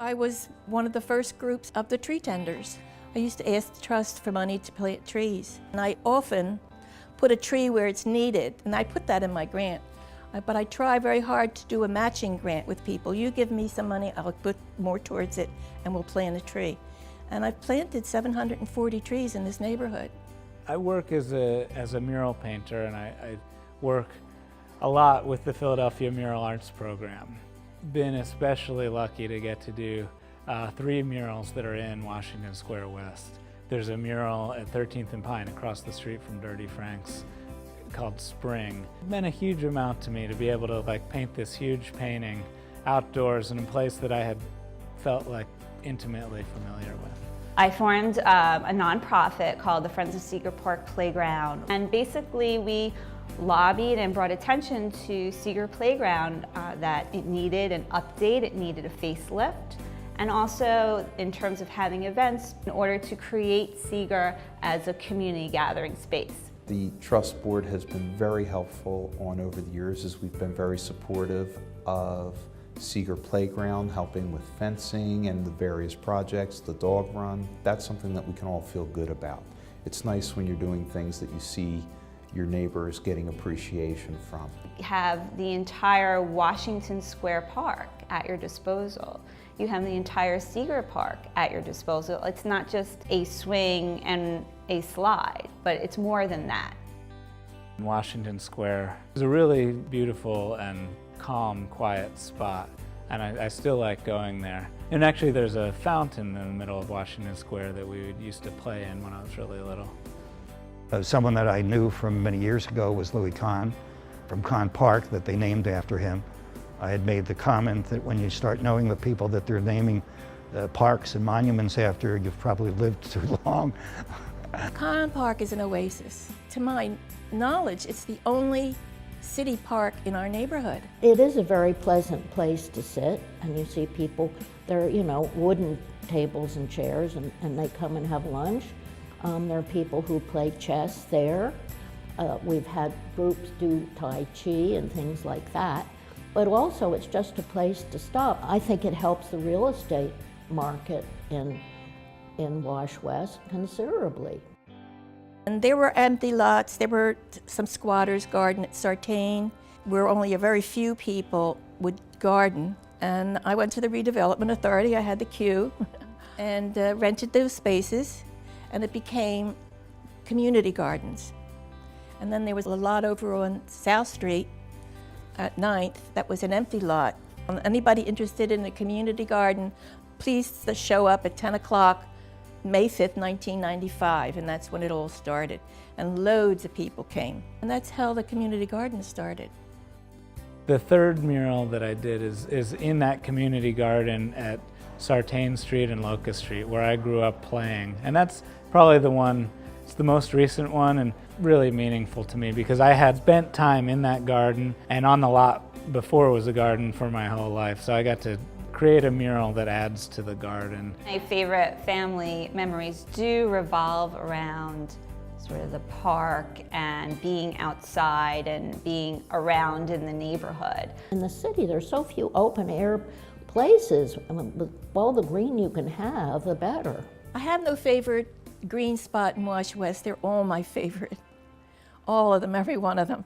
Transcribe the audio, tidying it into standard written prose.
I was one of the first groups of the tree tenders. I used to ask the trust for money to plant trees, and I often put a tree where it's needed, and I put that in my grant. But I try very hard to do a matching grant with people. You give me some money, I'll put more towards it, and we'll plant a tree. And I've planted 740 trees in this neighborhood. I work as a mural painter, and I work a lot with the Philadelphia Mural Arts Program. Been especially lucky to get to do 3 murals that are in Washington Square West. There's a mural at 13th and Pine across the street from Dirty Frank's called Spring. It's been a huge amount to me to be able to paint this huge painting outdoors in a place that I had felt intimately familiar with. I formed a nonprofit called the Friends of Seeger Park Playground, and basically we lobbied and brought attention to Seeger Playground that it needed an update, it needed a facelift, and also in terms of having events in order to create Seeger as a community gathering space. The Trust Board has been very helpful over the years as we've been very supportive of Seeger Playground, helping with fencing and the various projects, the dog run. That's something that we can all feel good about. It's nice when you're doing things that you see your neighbors getting appreciation from. You have the entire Washington Square Park at your disposal. You have the entire Seeger Park at your disposal. It's not just a swing and a slide, but it's more than that. Washington Square is a really beautiful and calm, quiet spot, and I still like going there. And actually there's a fountain in the middle of Washington Square that we used to play in when I was really little. Someone that I knew from many years ago was Louis Kahn from Kahn Park, that they named after him. I had made the comment that when you start knowing the people that they're naming parks and monuments after, you've probably lived too long. Kahn Park is an oasis. To my knowledge, it's the only city park in our neighborhood. It is a very pleasant place to sit, and you see people, there are, wooden tables and chairs, and they come and have lunch. There are people who play chess there. We've had groups do Tai Chi and things like that. But also it's just a place to stop. I think it helps the real estate market in Wash West considerably. And there were empty lots. There were some squatters' garden at Sartain, where only a very few people would garden. And I went to the Redevelopment Authority. I had the queue and rented those spaces, and it became community gardens. And then there was a lot over on South Street at 9th that was an empty lot. Anybody interested in a community garden, please show up at 10 o'clock, May 5th, 1995, and that's when it all started. And loads of people came. And that's how the community garden started. The third mural that I did is in that community garden at Sartain Street and Locust Street, where I grew up playing. And that's probably the one, it's the most recent one and really meaningful to me because I had spent time in that garden and on the lot before was a garden for my whole life. So I got to create a mural that adds to the garden. My favorite family memories do revolve around sort of the park and being outside and being around in the neighborhood. In the city, there's so few open air places. With all the green you can have, the better. I have no favorite green spot in Wash West. They're all my favorite. All of them, every one of them.